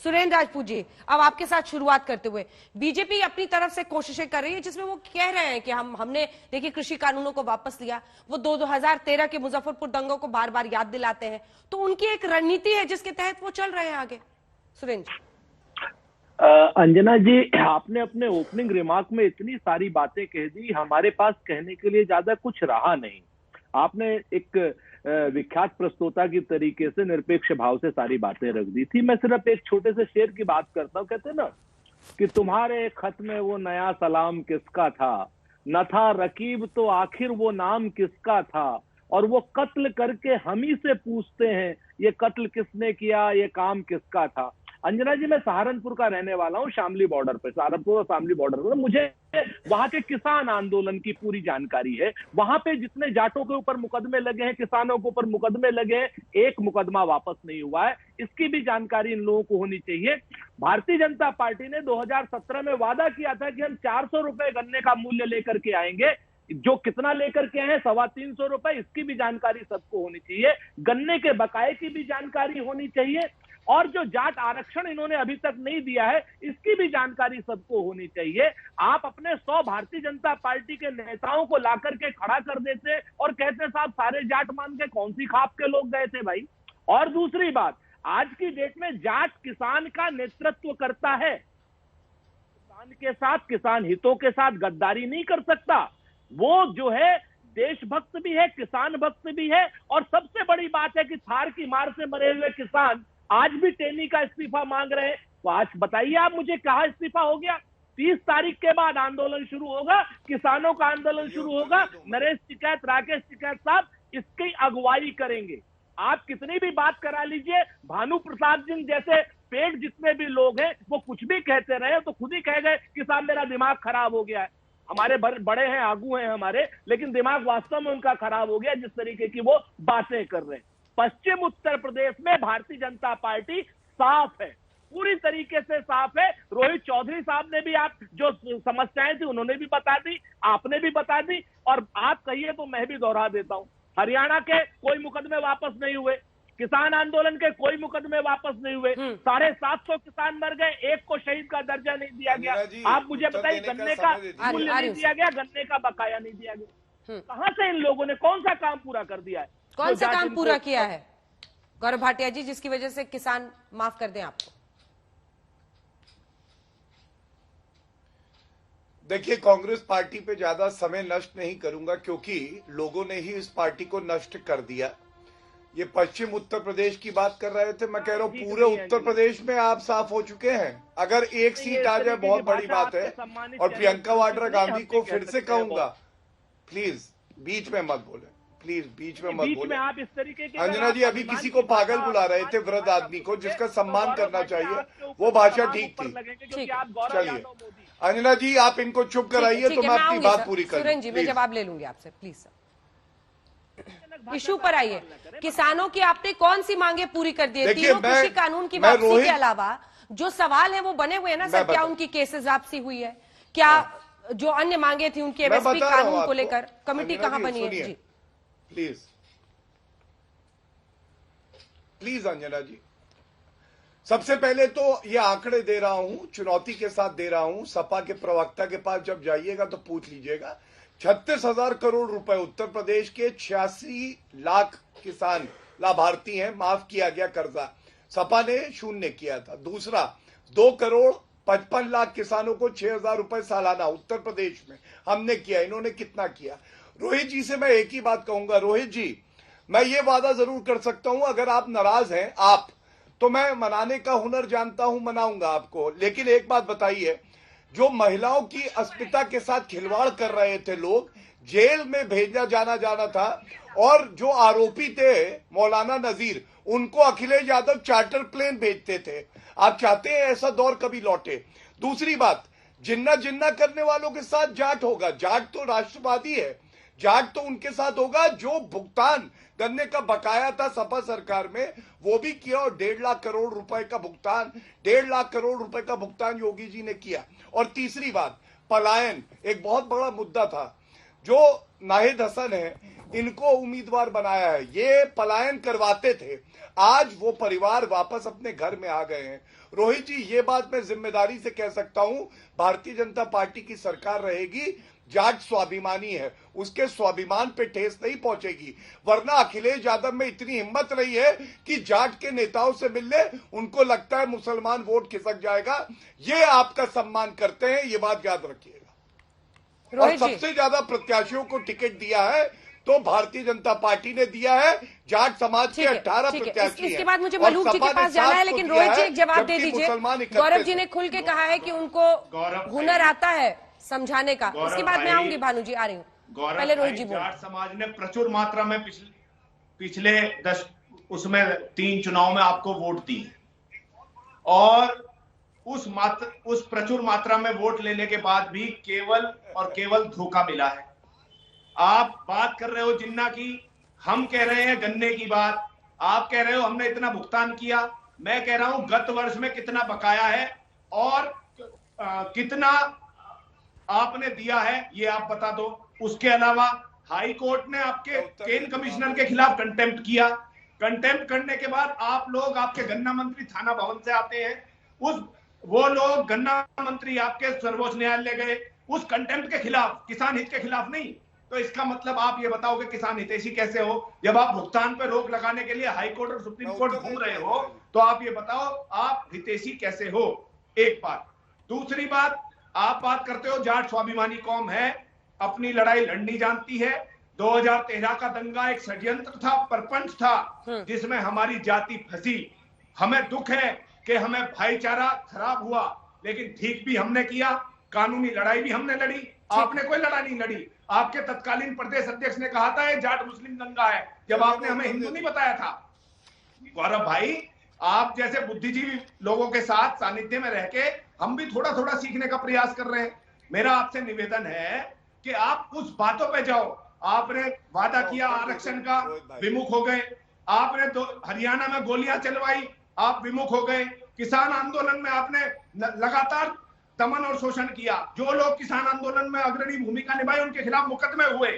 सुरेंद्र राजपूत जी, अब आपके साथ शुरुआत करते हुए, बीजेपी अपनी तरफ से कोशिशें कर रही है जिसमें वो कह रहे हैं कि हमने देखिए कृषि कानूनों को वापस लिया, वो 2013 के मुजफ्फरपुर दंगों को बार बार याद दिलाते हैं, तो उनकी एक रणनीति है जिसके तहत वो चल रहे हैं आगे। सुरेंद्र अंजना जी, आपने अपने ओपनिंग रिमार्क में इतनी सारी बातें कह दी, हमारे पास कहने के लिए ज्यादा कुछ रहा नहीं। आपने एक विख्यात प्रस्तोता की तरीके से निरपेक्ष भाव से सारी बातें रख दी थी। मैं सिर्फ एक छोटे से शेर की बात करता हूँ। कहते ना कि तुम्हारे खत में वो नया सलाम किसका था, न था रकीब तो आखिर वो नाम किसका था, और वो कत्ल करके हम ही से पूछते हैं ये कत्ल किसने किया, ये काम किसका था। अंजना जी, मैं सहारनपुर का रहने वाला हूँ, शामली बॉर्डर पे, सहारनपुर और शामली बॉर्डर पर। मुझे वहां के किसान आंदोलन की पूरी जानकारी है। वहां पे जितने जाटों के ऊपर मुकदमे लगे हैं, किसानों के ऊपर मुकदमे लगे हैं, एक मुकदमा वापस नहीं हुआ है। इसकी भी जानकारी इन लोगों को होनी चाहिए। भारतीय जनता पार्टी ने 2017 में वादा किया था कि हम 400 रुपए गन्ने का मूल्य लेकर के आएंगे। जो कितना लेकर के आए हैं, 325 रुपए, इसकी भी जानकारी सबको होनी चाहिए। गन्ने के बकाये की भी जानकारी होनी चाहिए। और जो जाट आरक्षण इन्होंने अभी तक नहीं दिया है, इसकी भी जानकारी सबको होनी चाहिए। आप अपने 100 भारतीय जनता पार्टी के नेताओं को लाकर के खड़ा कर देते और कहते साहब सारे जाट मान के कौन सी खाप के लोग गए थे भाई। और दूसरी बात, आज की डेट में जाट किसान का नेतृत्व करता है। किसान के साथ, किसान हितों के साथ गद्दारी नहीं कर सकता। वो जो है देशभक्त भी है, किसान भक्त भी है। और सबसे बड़ी बात है कि थार की मार से मरे हुए किसान आज भी टेनी का इस्तीफा मांग रहे हैं। तो आज बताइए आप मुझे, कहां इस्तीफा हो गया? 30 तारीख के बाद आंदोलन शुरू होगा, किसानों का आंदोलन शुरू होगा। नरेश टिकैत, राकेश टिकैत साहब इसकी अगुवाई करेंगे। आप कितनी भी बात करा लीजिए, भानु प्रसाद सिंह जैसे पेट जितने भी लोग हैं वो कुछ भी कहते रहे तो खुद ही कह गए कि साहब मेरा दिमाग खराब हो गया है। हमारे बड़े हैं, आगू हैं हमारे, लेकिन दिमाग वास्तव में उनका खराब हो गया जिस तरीके की वो बातें कर रहे हैं। पश्चिम उत्तर प्रदेश में भारतीय जनता पार्टी साफ है, पूरी तरीके से साफ है। रोहित चौधरी साहब ने भी आप जो समस्याएं थी उन्होंने भी बता दी, आपने भी बता दी। और आप कहिए तो मैं भी दोहरा देता हूं, हरियाणा के कोई मुकदमे वापस नहीं हुए, किसान आंदोलन के कोई मुकदमे वापस नहीं हुए, 750 किसान मर गए, एक को शहीद का दर्जा नहीं दिया गया। आप मुझे बताइए, गन्ने का मूल्य नहीं दिया गया, गन्ने का बकाया नहीं दिया गया। कहां से इन लोगों ने कौन सा काम पूरा कर दिया है? कौन सा काम पूरा किया है गौरव भाटिया जी, जिसकी वजह से किसान माफ कर दें आपको? देखिए, कांग्रेस पार्टी पे ज्यादा समय नष्ट नहीं करूंगा क्योंकि लोगों ने ही इस पार्टी को नष्ट कर दिया। ये पश्चिम उत्तर प्रदेश की बात कर रहे थे, मैं कह रहा हूँ पूरे उत्तर प्रदेश में आप साफ हो चुके हैं। अगर एक सीट आ जाए बहुत बड़ी बात है। और प्रियंका वाड्रा गांधी को फिर से कहूंगा, प्लीज बीच में मत बोले, प्लीज बीच में मत बोले। आप इस तरीके के अंजना जी अभी किसी को पागल बुला रहे थे, वृद्ध आदमी को जिसका सम्मान करना चाहिए, वो भाषा ठीक थी। चलिए अंजना जी, आप इनको चुप कराइए तो मैं अपनी बात पूरी करूं। सुरेंद्र जी, मैं जवाब ले लूंगी आपसे, प्लीज सर। इशू पर आइए, किसानों की आपने कौन सी मांगे पूरी कर दी है? तीनों कृषि कानून की वापसी के अलावा जो सवाल है वो बने हुए हैं ना सर। क्या उनकी केसेस वापसी हुई है? क्या जो अन्य मांगे थी उनके एमएसपी कानून को लेकर कमेटी कहां बनी है? जी प्लीज प्लीज अंजना जी, सबसे पहले तो ये आंकड़े दे रहा हूं, चुनौती के साथ दे रहा हूं। सपा के प्रवक्ता के पास जब जाइएगा तो पूछ लीजिएगा। 36,000 करोड़ रुपए उत्तर प्रदेश के 86 लाख किसान लाभार्थी हैं, माफ किया गया कर्जा, सपा ने शून्य किया था। दूसरा, 2 करोड़ 55 लाख किसानों को 6,000 रुपए सालाना उत्तर प्रदेश में हमने किया। इन्होंने कितना किया? रोहित जी से मैं एक ही बात कहूंगा, रोहित जी मैं ये वादा जरूर कर सकता हूं, अगर आप नाराज हैं आप तो मैं मनाने का हुनर जानता हूं, मनाऊंगा आपको। लेकिन एक बात बताइए, जो महिलाओं की अस्मिता के साथ खिलवाड़ कर रहे थे लोग, जेल में भेजा जाना था, और जो आरोपी थे मौलाना नजीर, उनको अखिलेश यादव चार्टर प्लेन भेजते थे। आप चाहते हैं ऐसा दौर कभी लौटे? दूसरी बात, जिन्ना जिन्ना करने वालों के साथ जाट होगा। जाट तो राष्ट्रवादी है, जाट तो उनके साथ होगा। जो भुगतान गन्ने का बकाया था सपा सरकार में, वो भी किया। और 1.5 लाख करोड़ रुपए का भुगतान, 1.5 लाख करोड़ रुपए का भुगतान योगी जी ने किया। और तीसरी बात, पलायन एक बहुत बड़ा मुद्दा था। जो नाहिद हसन है, इनको उम्मीदवार बनाया है। ये पलायन करवाते थे, आज वो परिवार वापस अपने घर में आ गए हैं। रोहित जी, ये बात मैं जिम्मेदारी से कह सकता हूं, भारतीय जनता पार्टी की सरकार रहेगी, जाट स्वाभिमानी है, उसके स्वाभिमान पे ठेस नहीं पहुंचेगी। वरना अखिलेश यादव में इतनी हिम्मत रही है कि जाट के नेताओं से मिलने, उनको लगता है मुसलमान वोट खिसक जाएगा। ये आपका सम्मान करते हैं, ये बात याद रखिएगा। और सबसे ज्यादा प्रत्याशियों को टिकट दिया है तो भारतीय जनता पार्टी ने दिया है। जाट समाज के 18 प्रत्याशी हैं। इसके बाद मुझे मलूक जी के पास जाना है, लेकिन रोहित जी एक जवाब दे दीजिए। गौरव जी ने खुल के कहा है कि उनको हुनर आता है समझाने का। इसके बाद मैं आऊंगी, भानु जी आ रही हूँ, पहले रोहित जी बोल। जाट समाज ने प्रचुर मात्रा में पिछले 3 चुनाव में आपको वोट दी, और उस प्रचुर मात्रा में वोट लेने के बाद भी केवल और केवल धोखा मिला है। आप बात कर रहे हो जिन्ना की, हम कह रहे हैं गन्ने की बात, आप कह रहे हो हमने इतना भुगतान किया। मैं कह रहा हूं गत वर्ष में कितना बकाया है और कितना आपने दिया है, ये आप बता दो। उसके अलावा हाई कोर्ट ने आपके केन कमिश्नर के खिलाफ कंटेम्प्ट किया। कंटेम्प्ट करने के बाद आप लोग, आपके गन्ना मंत्री थाना भवन से आते हैं, वो लोग गन्ना मंत्री आपके सर्वोच्च न्यायालय गए उस कंटेम्प्ट के खिलाफ, किसान हित के खिलाफ नहीं। तो इसका मतलब आप ये बताओगे किसान हितैषी कैसे हो, जब आप भुगतान पर रोक लगाने के लिए हाई कोर्ट और सुप्रीम कोर्ट घूम रहे हो, तो आप ये बताओ आप हितैषी कैसे हो। एक बात। दूसरी बात, आप बात करते हो जाट स्वाभिमानी कौम है, अपनी लड़ाई लड़नी जानती है। 2013 का दंगा एक षड्यंत्र था, परपंच था, जिसमें हमारी जाति फंसी। हमें दुख है कि हमें भाईचारा खराब हुआ, लेकिन ठीक भी हमने किया, कानूनी लड़ाई भी हमने लड़ी। आपने कोई लड़ाई नहीं लड़ी। आपके तत्कालीन प्रदेश अध्यक्ष ने कहा था ये जाट मुस्लिम दंगा है, जब आपने हमें हिंदू नहीं बताया था। गौरव भाई, आप जैसे बुद्धिजीवी लोगों के साथ सानिध्य में रह के हम भी थोड़ा थोड़ा सीखने का प्रयास कर रहे हैं। मेरा आपसे निवेदन है कि आप उस बातों पे जाओ। आपने वादा किया आरक्षण का, विमुख हो गए। आपने हरियाणा में गोलियां चलवाई, आप विमुख हो गए। किसान आंदोलन में आपने लगातार दमन और शोषण किया। जो लोग किसान आंदोलन में अग्रणी भूमिका निभाई, उनके खिलाफ मुकदमे हुए।